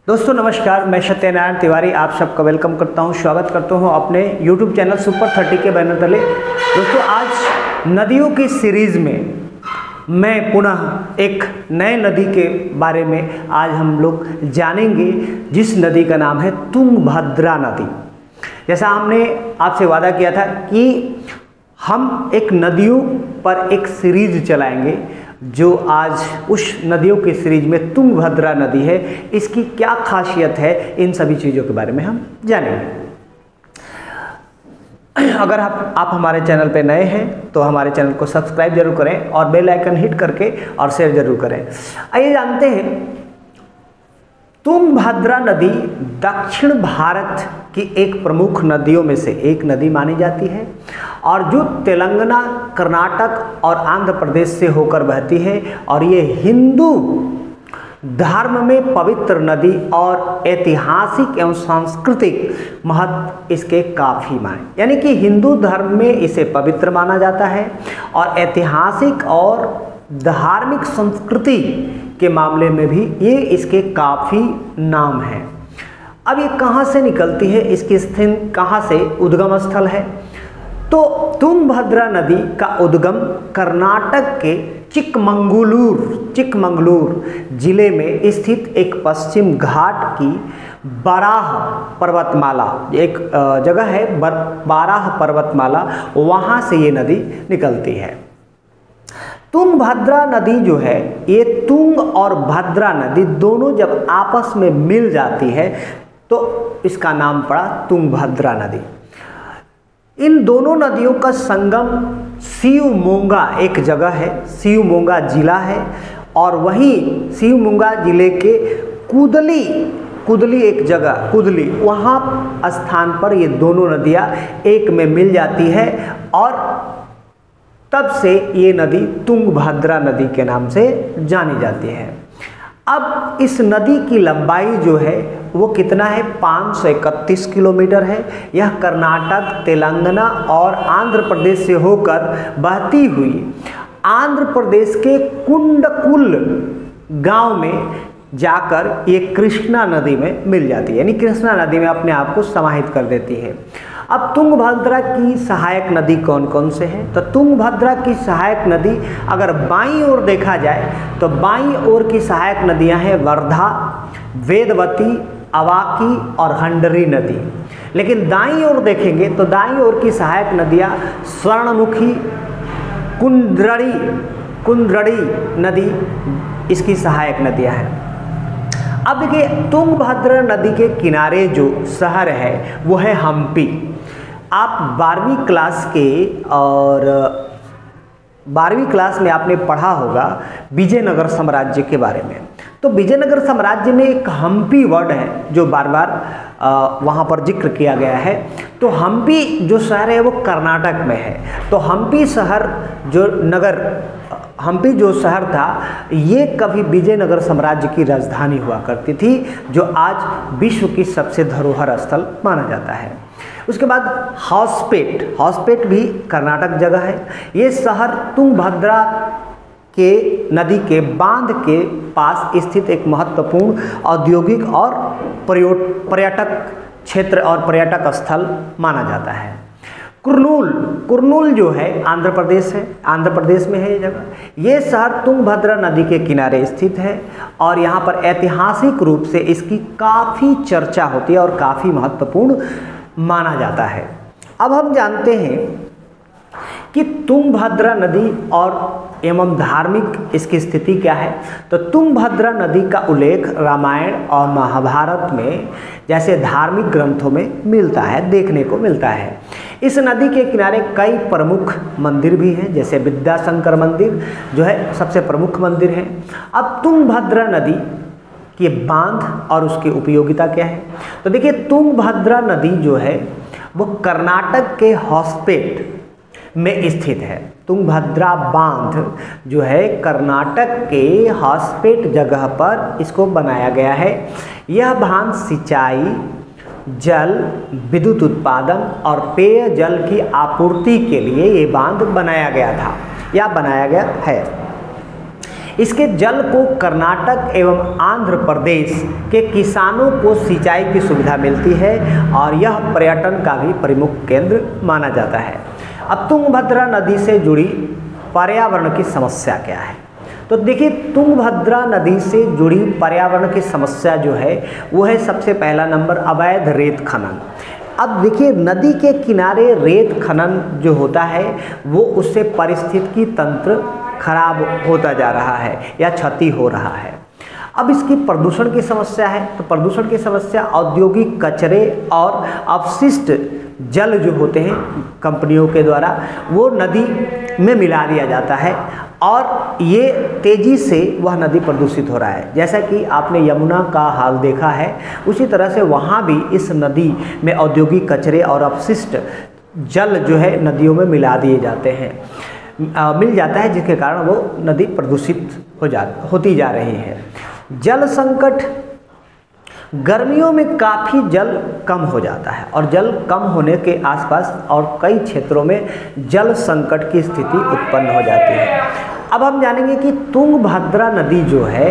दोस्तों नमस्कार, मैं सत्यनारायण तिवारी आप सबका वेलकम करता हूं, स्वागत करता हूं अपने YouTube चैनल सुपर 30 के बैनर तले। दोस्तों आज नदियों की सीरीज़ में मैं पुनः एक नए नदी के बारे में आज हम लोग जानेंगे, जिस नदी का नाम है तुंगभद्रा नदी। जैसा हमने आपसे वादा किया था कि हम एक नदियों पर एक सीरीज चलाएंगे, जो आज उस नदियों की सीरीज में तुंगभद्रा नदी है। इसकी क्या खासियत है, इन सभी चीज़ों के बारे में हम जानेंगे। अगर आप हमारे चैनल पे नए हैं तो हमारे चैनल को सब्सक्राइब जरूर करें और बेल आइकन हिट करके और शेयर जरूर करें। आइए जानते हैं, तुंगभद्रा नदी दक्षिण भारत की एक प्रमुख नदियों में से एक नदी मानी जाती है और जो तेलंगाना, कर्नाटक और आंध्र प्रदेश से होकर बहती है। और ये हिंदू धर्म में पवित्र नदी और ऐतिहासिक एवं सांस्कृतिक महत्व इसके काफ़ी माने, यानी कि हिंदू धर्म में इसे पवित्र माना जाता है और ऐतिहासिक और धार्मिक संस्कृति के मामले में भी ये इसके काफ़ी नाम है। अब ये कहाँ से निकलती है, इसकी स्थिति कहाँ से उद्गम स्थल है? तो तुंगभद्रा नदी का उद्गम कर्नाटक के चिकमंगलूर जिले में स्थित एक पश्चिम घाट की बाराह पर्वतमाला, एक जगह है बाराह पर्वतमाला, वहाँ से ये नदी निकलती है। तुंगभद्रा नदी जो है, ये तुंग और भद्रा नदी दोनों जब आपस में मिल जाती है तो इसका नाम पड़ा तुंगभद्रा नदी। इन दोनों नदियों का संगम शिवमोगा एक जगह है, शिवमोगा जिला है, और वहीं शिवमोगा जिले के कुदली एक जगह, कुदली, वहाँ स्थान पर ये दोनों नदियाँ एक में मिल जाती है और तब से ये नदी तुंगभद्रा नदी के नाम से जानी जाती है। अब इस नदी की लंबाई जो है वो कितना है, 531 किलोमीटर है। यह कर्नाटक, तेलंगाना और आंध्र प्रदेश से होकर बहती हुई आंध्र प्रदेश के कुंडकुल गांव में जाकर ये कृष्णा नदी में मिल जाती है, यानी कृष्णा नदी में अपने आप को समाहित कर देती है। अब तुंगभद्रा की सहायक नदी कौन कौन से हैं? तो तुंगभद्रा की सहायक नदी अगर बाईं ओर देखा जाए तो बाईं ओर की सहायक नदियां हैं वर्धा, वेदवती, अवाकी और हंडरी नदी। लेकिन दाईं ओर देखेंगे तो दाईं ओर की सहायक नदियां स्वर्णमुखी, कुंद्रड़ी नदी इसकी सहायक नदियां हैं। अब देखिए, तुंगभद्रा नदी के किनारे जो शहर है वो है हम्पी। आप 12वीं क्लास में आपने पढ़ा होगा विजयनगर साम्राज्य के बारे में। तो विजयनगर साम्राज्य में एक हम्पी वर्ड है जो बार बार वहाँ पर जिक्र किया गया है। तो हम्पी जो शहर है वो कर्नाटक में है। तो हम्पी जो शहर था ये कभी विजयनगर साम्राज्य की राजधानी हुआ करती थी, जो आज विश्व की सबसे धरोहर स्थल माना जाता है। उसके बाद हॉसपेट भी कर्नाटक जगह है। ये शहर तुंगभद्रा के नदी के बांध के पास स्थित एक महत्वपूर्ण औद्योगिक और पर्यटक क्षेत्र और पर्यटक स्थल माना जाता है। कुर्नूल जो है आंध्र प्रदेश में है ये जगह। ये शहर तुंगभद्रा नदी के किनारे स्थित है और यहाँ पर ऐतिहासिक रूप से इसकी काफ़ी चर्चा होती है और काफ़ी महत्वपूर्ण माना जाता है। अब हम जानते हैं कि तुंगभद्रा नदी और एवं धार्मिक इसकी स्थिति क्या है। तो तुंगभद्रा नदी का उल्लेख रामायण और महाभारत में जैसे धार्मिक ग्रंथों में मिलता है, देखने को मिलता है। इस नदी के किनारे कई प्रमुख मंदिर भी हैं, जैसे विद्याशंकर मंदिर जो है सबसे प्रमुख मंदिर है। अब तुंगभद्रा नदी के बांध और उसकी उपयोगिता क्या है? तो देखिए, तुंगभद्रा नदी जो है वो कर्नाटक के हॉसपेट में स्थित है। तुंगभद्रा बांध जो है कर्नाटक के हॉसपेट जगह पर इसको बनाया गया है। यह बांध सिंचाई, जल, विद्युत उत्पादन और पेयजल की आपूर्ति के लिए ये बांध बनाया गया था या बनाया गया है। इसके जल को कर्नाटक एवं आंध्र प्रदेश के किसानों को सिंचाई की सुविधा मिलती है और यह पर्यटन का भी प्रमुख केंद्र माना जाता है। अब तुंगभद्रा नदी से जुड़ी पर्यावरण की समस्या क्या है? तो देखिए, तुंगभद्रा नदी से जुड़ी पर्यावरण की समस्या जो है वो है सबसे पहला नंबर अवैध रेत खनन। अब देखिए, नदी के किनारे रेत खनन जो होता है वो उससे पारिस्थितिकी तंत्र खराब होता जा रहा है या क्षति हो रहा है। अब इसकी प्रदूषण की समस्या है, तो प्रदूषण की समस्या औद्योगिक कचरे और अपशिष्ट जल जो होते हैं कंपनियों के द्वारा वो नदी में मिला दिया जाता है और ये तेज़ी से वह नदी प्रदूषित हो रहा है। जैसा कि आपने यमुना का हाल देखा है, उसी तरह से वहाँ भी इस नदी में औद्योगिक कचरे और अपशिष्ट जल जो है नदियों में मिला दिए जाते हैं, मिल जाता है, जिसके कारण वो नदी प्रदूषित होती जा रही है। जल संकट, गर्मियों में काफ़ी जल कम हो जाता है और जल कम होने के आसपास और कई क्षेत्रों में जल संकट की स्थिति उत्पन्न हो जाती है। अब हम जानेंगे कि तुंगभद्रा नदी जो है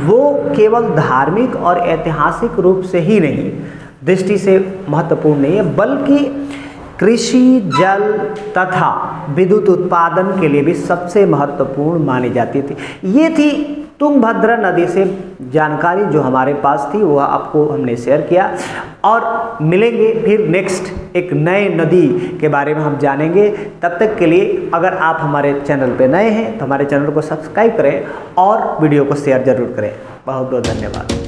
वो केवल धार्मिक और ऐतिहासिक रूप से ही नहीं दृष्टि से महत्वपूर्ण नहीं है, बल्कि कृषि, जल तथा विद्युत उत्पादन के लिए भी सबसे महत्वपूर्ण मानी जाती थी। ये थी तुंगभद्रा नदी से जानकारी जो हमारे पास थी, वह आपको हमने शेयर किया और मिलेंगे फिर नेक्स्ट एक नए नदी के बारे में हम जानेंगे। तब तक के लिए अगर आप हमारे चैनल पे नए हैं तो हमारे चैनल को सब्सक्राइब करें और वीडियो को शेयर ज़रूर करें। बहुत बहुत धन्यवाद।